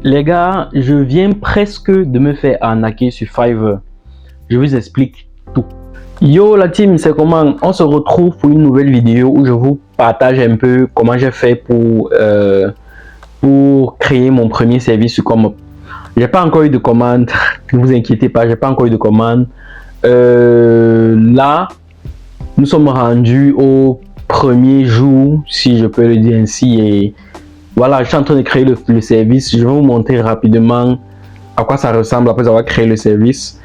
Les gars, je viens presque de me faire arnaquer sur Fiverr. Je vous explique tout. Yo la team, c'est comment? On se retrouve pour une nouvelle vidéo où je vous partage un peu comment j'ai fait pour créer mon premier service sur Comop. J'ai pas encore eu de commande, ne vous inquiétez pas, j'ai pas encore eu de commande. Là, nous sommes rendus au premier jour, si je peux le dire ainsi, et voilà, je suis en train de créer le service. Je vais vous montrer rapidement à quoi ça ressemble après avoir créé le service.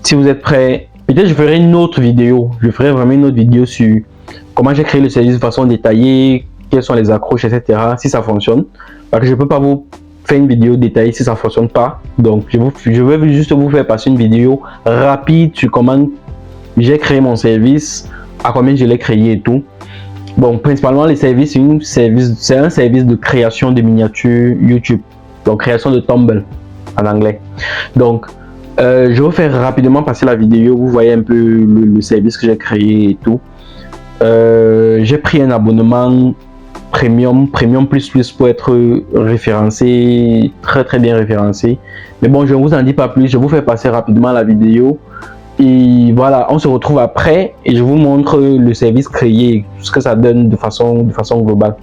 Si vous êtes prêts, peut-être je ferai une autre vidéo. Je ferai vraiment une autre vidéo sur comment j'ai créé le service de façon détaillée, quelles sont les accroches, etc. Si ça fonctionne. Parce que je ne peux pas vous faire une vidéo détaillée si ça ne fonctionne pas. Donc, je vais juste vous faire passer une vidéo rapide sur comment j'ai créé mon service, à combien je l'ai créé et tout. Bon, principalement les services, c'est un service de création de miniatures YouTube, donc création de Tumblr en anglais. Donc, je vais vous faire rapidement passer la vidéo. Vous voyez un peu le service que j'ai créé et tout. J'ai pris un abonnement premium plus pour être référencé, très bien référencé. Mais bon, je ne vous en dis pas plus. Je vous fais passer rapidement la vidéo. Et voilà, on se retrouve après et je vous montre le service créé, ce que ça donne de façon globale.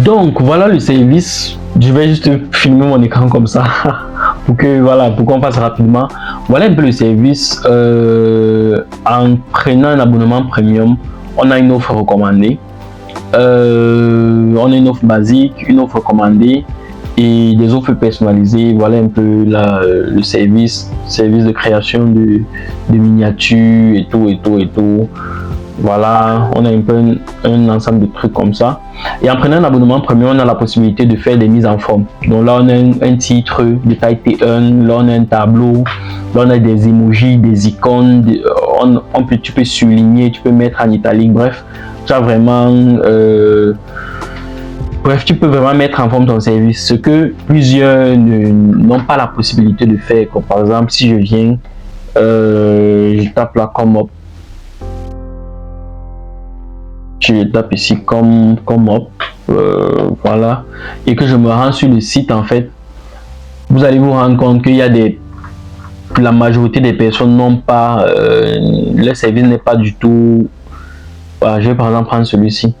Donc voilà le service. Je vais juste filmer mon écran comme ça pour qu'on fasse rapidement. Voilà un peu le service. En prenant un abonnement premium, on a une offre recommandée. On a une offre basique, une offre recommandée et des offres personnalisées. Voilà un peu le service de création de miniatures et tout. Voilà, on a un peu un ensemble de trucs comme ça. Et en prenant un abonnement premium, on a la possibilité de faire des mises en forme. Donc là, on a un titre de taille T1, là on a un tableau, là on a des emojis, des icônes, tu peux souligner, tu peux mettre en italique, bref, tu as vraiment... tu peux vraiment mettre en forme ton service, ce que plusieurs n'ont pas la possibilité de faire. Comme par exemple, si je viens, je tape là Comop. Je tape ici Comop, voilà, et que je me rends sur le site, en fait, vous allez vous rendre compte qu'il y a la majorité des personnes n'ont pas, le service n'est pas du tout, voilà, je vais par exemple prendre celui-ci.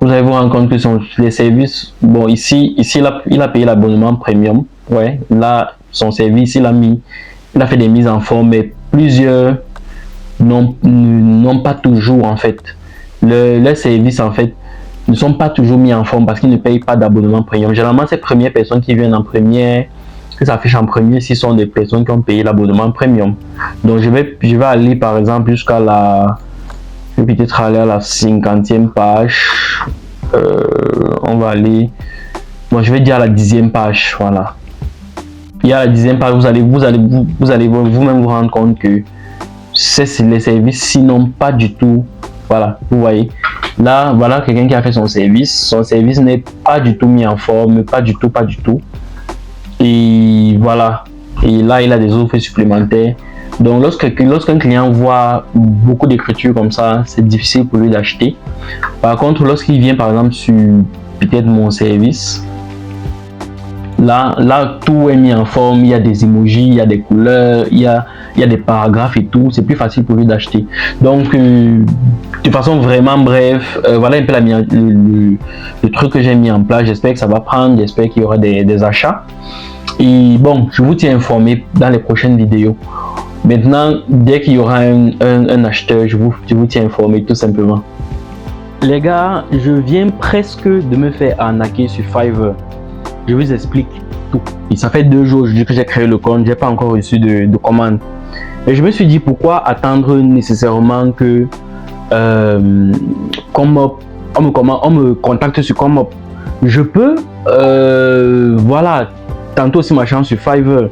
Vous allez vous rendre compte que les services, bon ici il a payé l'abonnement premium, ouais, là son service il a fait des mises en forme, mais plusieurs n'ont pas toujours, en fait, les services en fait ne sont pas toujours mis en forme parce qu'ils ne payent pas d'abonnement premium. Généralement, ces premières personnes qui viennent en première, que ça affiche en premier, ce sont des personnes qui ont payé l'abonnement premium. Donc je vais aller par exemple jusqu'à je vais peut-être aller à la 50e page. On va aller, bon, je vais dire à la 10e page, voilà. Et à la 10e page, vous allez vous-même vous rendre compte que les services sinon pas du tout, voilà, vous voyez là, voilà quelqu'un qui a fait son service n'est pas du tout mis en forme, pas du tout, et voilà, et là il a des offres supplémentaires. Donc lorsqu'un client voit beaucoup d'écriture comme ça, c'est difficile pour lui d'acheter. Par contre, lorsqu'il vient par exemple sur peut-être mon service, là tout est mis en forme, il y a des emojis, il y a des couleurs, il y a des paragraphes et tout, c'est plus facile pour lui d'acheter. Donc de façon vraiment bref, voilà un peu le truc que j'ai mis en place. J'espère que ça va prendre, j'espère qu'il y aura des achats. Et bon, je vous tiens informé dans les prochaines vidéos. Maintenant, dès qu'il y aura un acheteur, je vous tiens informé tout simplement. Les gars, je viens presque de me faire arnaquer sur Fiverr. Je vous explique tout. Et ça fait 2 jours que j'ai créé le compte, j'ai pas encore reçu de commande. Et je me suis dit pourquoi attendre nécessairement que Comop, on me contacte sur Comop. Je peux, voilà, tantôt aussi ma chance sur Fiverr.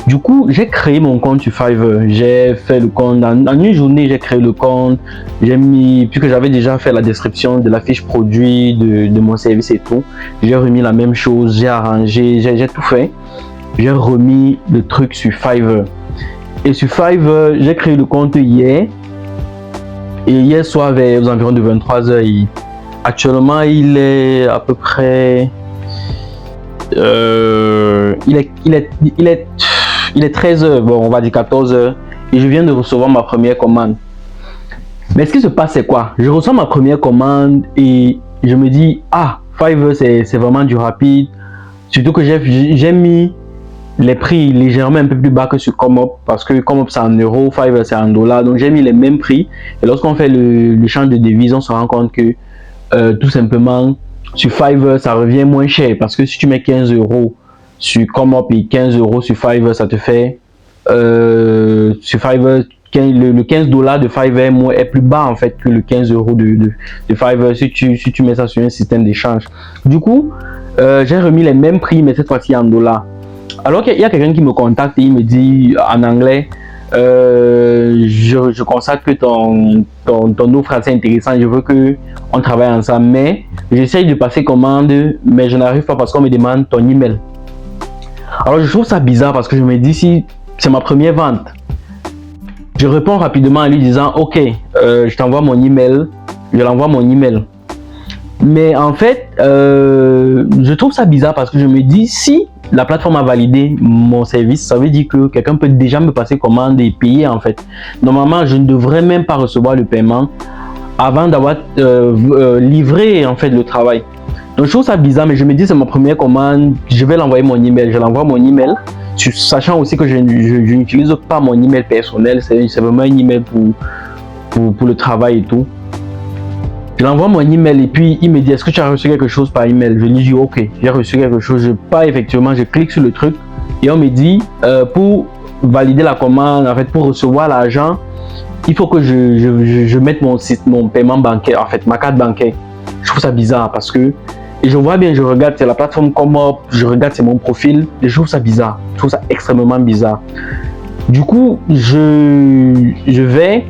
Du coup, j'ai créé mon compte sur Fiverr. J'ai fait le compte en une journée. J'ai créé le compte. J'ai mis, puisque j'avais déjà fait la description de la fiche produit de mon service et tout. J'ai remis la même chose. J'ai arrangé. J'ai tout fait. J'ai remis le truc sur Fiverr. Et sur Fiverr, j'ai créé le compte hier. Et hier soir, aux environs de 23h, actuellement, il est à peu près. Il est 13h, bon, on va dire 14h, et je viens de recevoir ma première commande. Mais ce qui se passe, c'est quoi? Je reçois ma première commande et je me dis, ah, Fiverr, c'est vraiment du rapide. Surtout que j'ai mis les prix légèrement un peu plus bas que sur Comop, parce que Comop c'est en euros, Fiverr c'est en dollars, donc j'ai mis les mêmes prix. Et lorsqu'on fait le change de devise, on se rend compte que tout simplement, sur Fiverr, ça revient moins cher, parce que si tu mets 15 € sur Comop et 15 € sur Fiverr, ça te fait sur Fiverr, le 15 $ de Fiverr est plus bas en fait que le 15 € de Fiverr si tu mets ça sur un système d'échange. Du coup, j'ai remis les mêmes prix, mais cette fois-ci en dollars. Alors qu'il y a quelqu'un qui me contacte et il me dit en anglais, je constate que ton offre est assez intéressante, je veux qu'on travaille ensemble, mais j'essaye de passer commande, mais je n'arrive pas parce qu'on me demande ton email. Alors je trouve ça bizarre parce que je me dis, si c'est ma première vente, je réponds rapidement en lui disant ok, je t'envoie mon email, je l'envoie mon email. Mais en fait, je trouve ça bizarre parce que je me dis, si la plateforme a validé mon service, ça veut dire que quelqu'un peut déjà me passer commande et payer en fait. Normalement, je ne devrais même pas recevoir le paiement avant d'avoir livré en fait le travail. Donc je trouve ça bizarre, mais je me dis c'est ma première commande, je vais l'envoyer mon email. Je l'envoie mon email, sachant aussi que je n'utilise pas mon email personnel, c'est vraiment un email pour le travail et tout. Je l'envoie mon email et puis il me dit est-ce que tu as reçu quelque chose par email? Je lui dis ok, j'ai reçu quelque chose. Effectivement, je clique sur le truc et on me dit pour valider la commande, en fait pour recevoir l'argent, il faut que je mette mon paiement bancaire, en fait ma carte bancaire. Je trouve ça bizarre parce que, et je vois bien, je regarde, c'est la plateforme Comop, je regarde, c'est mon profil, et je trouve ça bizarre, je trouve ça extrêmement bizarre. Du coup, qu'est-ce que je vais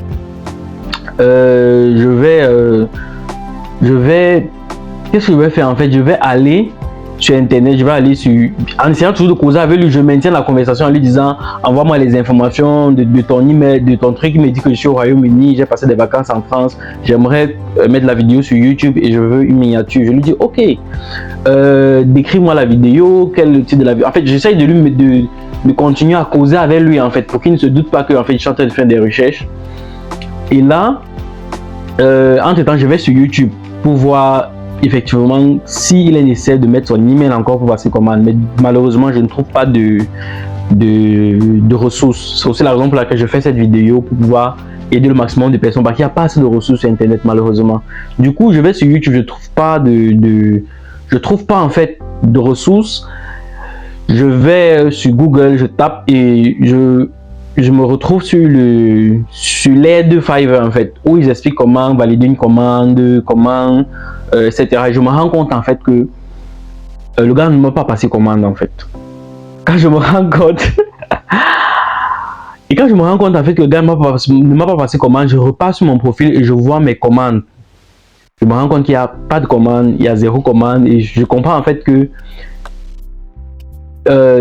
faire en fait? Je vais aller sur internet, en essayant toujours de causer avec lui, je maintiens la conversation en lui disant envoie-moi les informations de ton email, de ton truc. Il me dit que je suis au Royaume-Uni, j'ai passé des vacances en France, j'aimerais mettre la vidéo sur YouTube et je veux une miniature. Je lui dis ok, décris-moi la vidéo, quel est le titre de la vidéo. En fait, j'essaye de continuer à causer avec lui en fait, pour qu'il ne se doute pas que en fait, je suis en train de faire des recherches. Et là, entre temps, je vais sur YouTube pour voir effectivement s'il est nécessaire de mettre son email encore pour passer commande, mais malheureusement je ne trouve pas de ressources. C'est aussi la raison pour laquelle je fais cette vidéo, pour pouvoir aider le maximum de personnes, parce qu'il n'y a pas assez de ressources sur internet malheureusement. Du coup je vais sur YouTube, je trouve pas en fait de ressources. Je vais sur Google, je tape et je me retrouve sur l'aide de Fiverr en fait, où ils expliquent comment valider une commande, comment etc. Et je me rends compte en fait que le gars ne m'a pas passé commande en fait. Quand je me rends compte et quand je me rends compte en fait que le gars ne m'a pas passé commande, je repars sur mon profil et je vois mes commandes. Je me rends compte qu'il n'y a pas de commande, il y a 0 commande et je comprends en fait que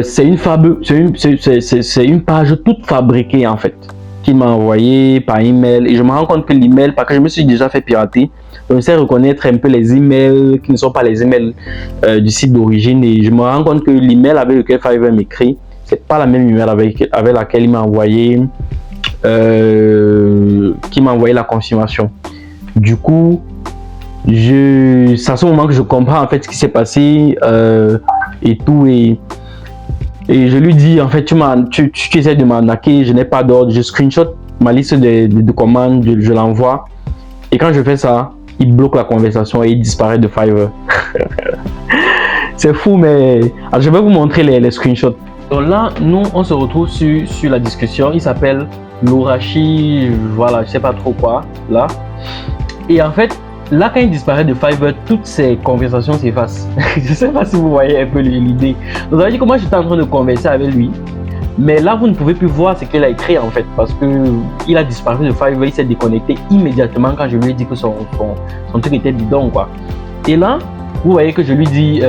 c'est une page toute fabriquée en fait qu'il m'a envoyé par email, et je me rends compte que l'email, parce que je me suis déjà fait pirater, donc je sais reconnaître un peu les emails qui ne sont pas les emails du site d'origine, et je me rends compte que l'email avec lequel Fiverr m'écrit, c'est pas la même email avec laquelle il m'a envoyé la confirmation. Du coup, c'est à ce moment que je comprends en fait ce qui s'est passé et tout, et je lui dis en fait tu essaies de m'arnaquer, je n'ai pas d'ordre. Je screenshot ma liste de commandes, je l'envoie, et quand je fais ça, il bloque la conversation et il disparaît de Fiverr. C'est fou, mais alors, je vais vous montrer les screenshots. Donc là, nous, on se retrouve sur la discussion. Il s'appelle Lourachi, voilà, je sais pas trop quoi, là. Et en fait, là, quand il disparaît de Fiverr, toutes ces conversations s'effacent. Je sais pas si vous voyez un peu l'idée. Donc, ça veut dire que moi, j'étais en train de converser avec lui. Mais là, vous ne pouvez plus voir ce qu'il a écrit en fait, parce qu'il a disparu de Fiverr, il s'est déconnecté immédiatement quand je lui ai dit que son truc était bidon, quoi. Et là, vous voyez que je lui dis,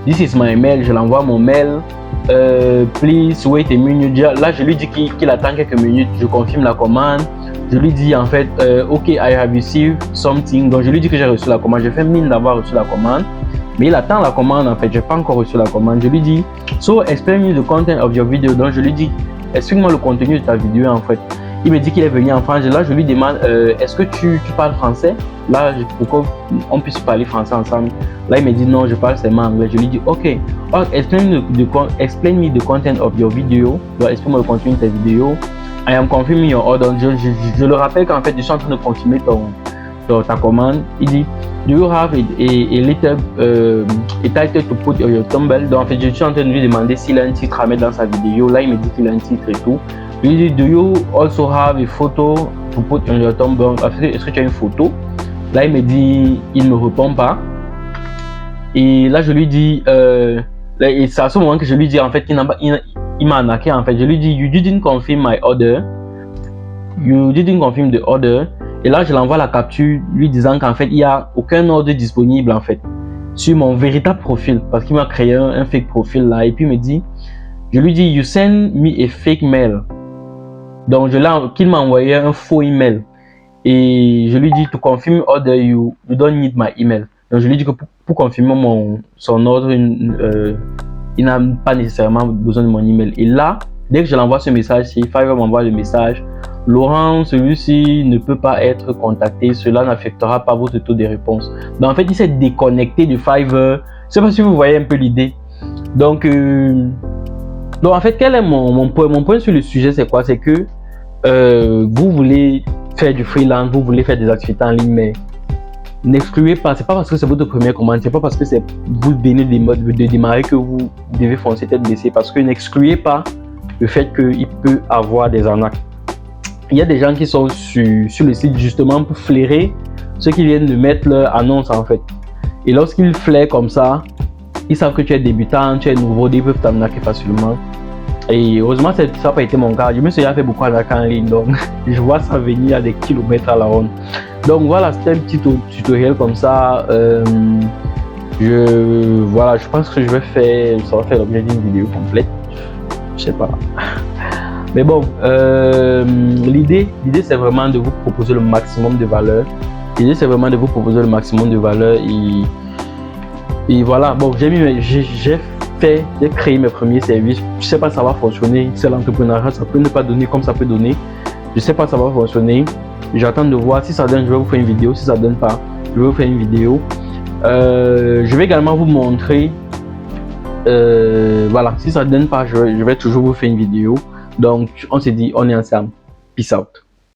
this is my mail, je l'envoie mon mail, please wait a minute. Là, je lui dis qu'il attend quelques minutes, je confirme la commande. Je lui dis en fait, ok, I have received something. Donc je lui dis que j'ai reçu la commande, je fais mine d'avoir reçu la commande. Mais il attend la commande en fait, je n'ai pas encore reçu la commande. Je lui dis, so explain me the content of your video. Donc je lui dis, explique-moi le contenu de ta vidéo en fait. Il me dit qu'il est venu en France. Et là je lui demande, est-ce que tu parles français? Là, pour qu'on puisse parler français ensemble. Là il me dit non, je parle seulement anglais. Je lui dis, ok, explain me the content of your video. Donc explique-moi le contenu de ta vidéo. I am confirming your order. Je le rappelle qu'en fait je suis en train de confirmer ta commande. Il dit, do you have a little title to put on your thumbnail? Donc en fait je suis en train de lui demander s'il a un titre à mettre dans sa vidéo. Là il me dit qu'il a un titre et tout. Je lui dis, do you also have a photo to put on your thumbnail? Est-ce que tu as une photo? Là il me dit, il ne me répond pas. Et là je lui dis, et c'est à ce moment que je lui dis en fait il m'a arnaqué en fait. Je lui dis, you didn't confirm my order. You didn't confirm the order. Et là, je l'envoie la capture lui disant qu'en fait, il n'y a aucun ordre disponible en fait sur mon véritable profil parce qu'il m'a créé un fake profil là. Et puis il me dit, je lui dis, you send me a fake mail. Donc, qu'il m'a envoyé un faux email. Et je lui dis, to confirm order, you don't need my email. Donc, je lui dis que pour confirmer son ordre, il n'a pas nécessairement besoin de mon email. Et là, dès que je l'envoie ce message, si Fiverr m'envoie le message, Laurent, celui-ci ne peut pas être contacté, cela n'affectera pas votre taux de réponse. Donc en fait, il s'est déconnecté de Fiverr. Je ne sais pas si vous voyez un peu l'idée. Donc en fait, quel est mon point sur le sujet, c'est quoi? C'est que vous voulez faire du freelance, vous voulez faire des activités en ligne, mais n'excluez pas, c'est pas parce que c'est votre première commande, c'est pas parce que vous venez de démarrer que vous devez foncer tête baissée, parce que n'excluez pas le fait qu'il peut avoir des arnaques. Il y a des gens qui sont sur le site justement pour flairer ceux qui viennent de mettre leur annonce en fait. Et lorsqu'ils flairent comme ça, ils savent que tu es débutant, tu es nouveau, ils peuvent t'arnaquer facilement. Et heureusement, ça n'a pas été mon cas. Je me suis déjà fait beaucoup d'arnaques en ligne, donc je vois ça venir à des kilomètres à la ronde. Donc voilà, c'était un petit tutoriel comme ça. Voilà, je pense que ça va faire l'objet d'une vidéo complète. Je sais pas. Mais bon, l'idée c'est vraiment de vous proposer le maximum de valeur. L'idée c'est vraiment de vous proposer le maximum de valeur et voilà. Bon, j'ai créé mes premiers services. Je sais pas si ça va fonctionner. C'est l'entrepreneuriat, ça peut ne pas donner comme ça peut donner. Je sais pas si ça va fonctionner. J'attends de voir. Si ça donne, je vais vous faire une vidéo. Si ça donne pas, je vais vous faire une vidéo. Je vais également vous montrer. Voilà, si ça donne pas, je vais toujours vous faire une vidéo. Donc, on se dit, on est ensemble. Peace out.